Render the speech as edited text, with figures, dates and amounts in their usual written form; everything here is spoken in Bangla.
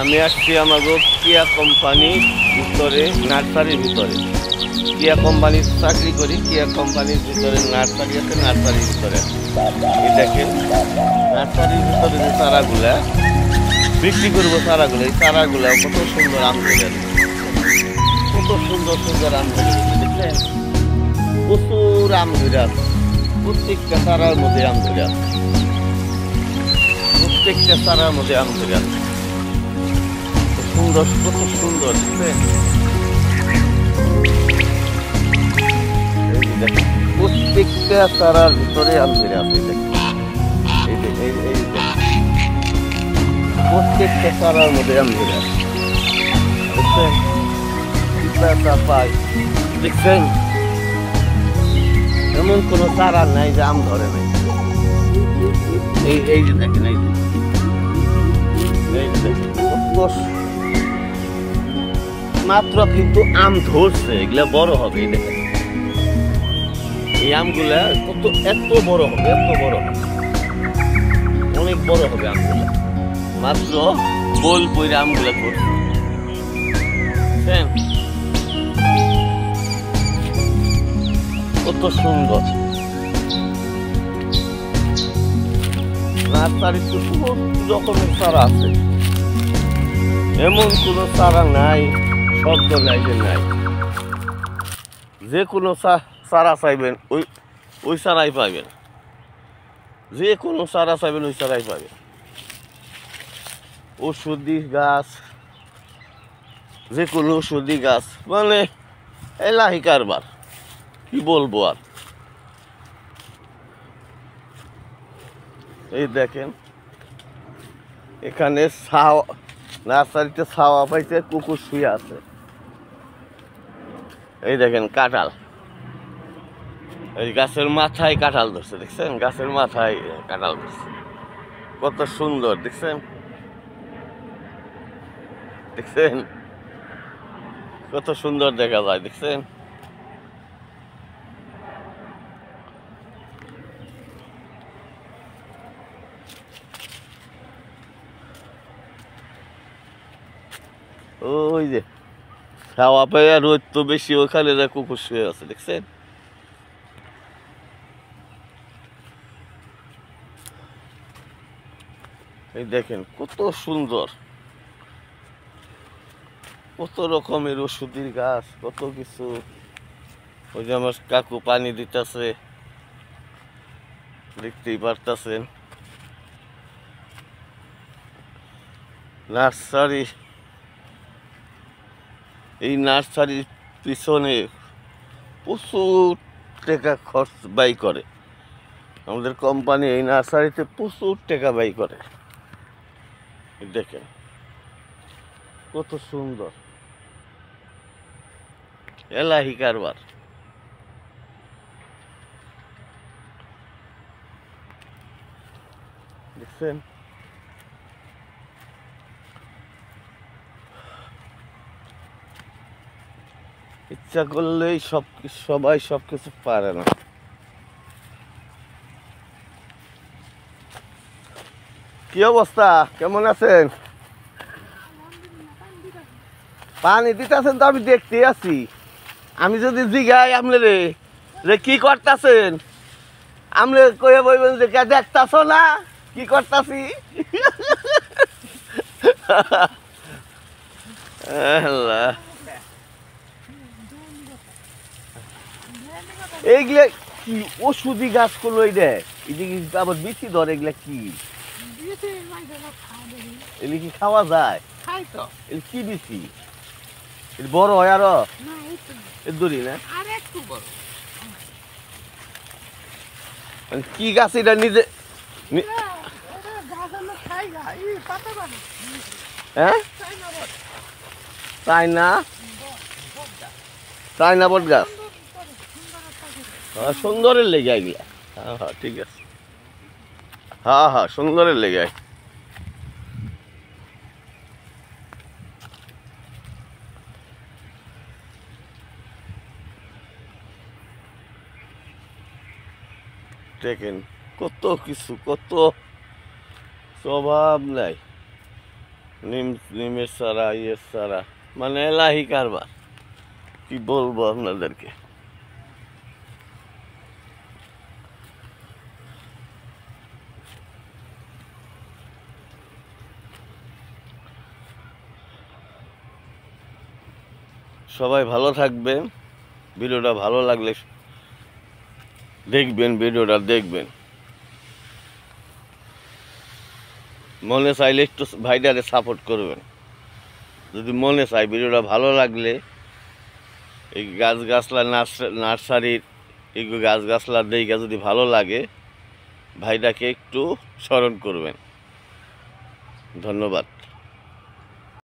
আমি আসছি আমাগো কিয়া কোম্পানির ভিতরে, নার্সারির ভিতরে। কিয়া কোম্পানির চাকরি করি, কিয়া কোম্পানির ভিতরে নার্সারি আছে, নার্সারির ভিতরে এই দেখেন নার্সারির ভিতরে যে চারাগুলা বিক্রি করবো, চারাগুলো এই চারাগুলা কত সুন্দর আম ধরে, কত সুন্দর সুন্দর আম ধরে দেখলেন, প্রচুর আম ধরে আছে, প্রত্যেকটা চারার মধ্যে আম ধরে আছে, প্রত্যেকটা চারার মধ্যে আম ধরে আছে, সুন্দর, কত সুন্দর দেখলেন। প্রত্যেকটা চারার ভিতরে আম ধরে আছে, প্রত্যেকটা চারার মধ্যে আম ধরে আছে দেখছেন, পাই দেখছেন, এমন কোন চারা নাই যে আম ধরে নাই। এই যে দেখেন, এই যে দেখেন মাত্র কিন্তু আম ধরছে, এগুলা বড় হবে, এই দেখেন এই আমগুলা কত এত বড় হবে, এত বড় হবে, অনেক বড় হবে আমগুলা, মাত্র গোল পইরা আমগুলা ধরছে কত সুন্দর। নার্সারিতে সব রকমের চারা আছে, এমন কোন চারা নাই, শব্দ নাই যে নাই, যে কোনো চারা চাইবেন ওই চারাই পাবেন, যে কোনো চারা চাইবেন ওই চারাই পাবেন। ঔষধি গাছ, যে কোনো ঔষধি গাছ, মানে এলাহি কারবার, কি বলবো আর। এই দেখেন এখানে নার্সারিতে ছাওয়া পাইছে, কুকুর শুয়ে আছে। এই দেখেন কাঁঠাল, এই গাছের মাথায় কাঁঠাল ধরছে দেখছেন, গাছের মাথায় কাঁঠাল ধরছে, কত সুন্দর দেখছেন, দেখছেন কত সুন্দর দেখা যায় দেখছেন। ওই যে ছাওয়া পাইয়া, রোদ তো বেশি, ওখানে যা কুকুর শুয়ে আছে দেখছেন। এই দেখেন কত সুন্দর, কত রকমের ওষুধের গাছ, কত কিছু। ওই যে আমার কাকু পানি দিতেছে, দেখতেই পারতেছেন। নার্সারি, এই নার্সারির পিছনে প্রচুর টাকা খরচ ব্যয় করে আমাদের কোম্পানি, এই নার্সারিতে প্রচুর টাকা ব্যয় করে। দেখেন কত সুন্দর, এলাহি কারবার। দেখছেন ইচ্ছা করলেই সবাই সবকিছু পারে না। কি অবস্থা, কেমন আছেন? পানি দিতেছেন তো, আমি দেখতে আছি। আমি যদি জিগাই আমলে রে কি করতেছেন, আমলে কয়ে বলবেন যে কে দেখতাছ না কি করতাছি। এইগুলা কি ওষুধি গাছ করলো, এইটা আবার বেশি ধরে, এগুলা কি এগুলি কি খাওয়া যায়? কি বেশি বড় হয় আরো দূরি না, কি গাছ এটা নিজে? হ্যাঁ চাইনা, চাইনা বট গাছ, সুন্দরের লেগে এগুলা। হ্যাঁ হ্যাঁ ঠিক আছে, হ্যাঁ হ্যাঁ সুন্দরের লেগে। দেখেন কত কিছু, কত স্বভাব নাই। নিমের চারা ইয়ের চারা, মানে এলাহি কারবার, কি বলবো আপনাদেরকে। সবাই ভালো থাকবেন। ভিডিওটা ভালো লাগলে ভিডিওটা দেখবেন। মনে চাইলে একটু ভাইটারে সাপোর্ট করবেন। যদি মনে চাই ভিডিওটা ভালো লাগলে এই গাছগাছলা নার্সারির এই গাছগাছলা দেখে যদি ভালো লাগে ভাইটাকে একটু স্মরণ করবেন। ধন্যবাদ।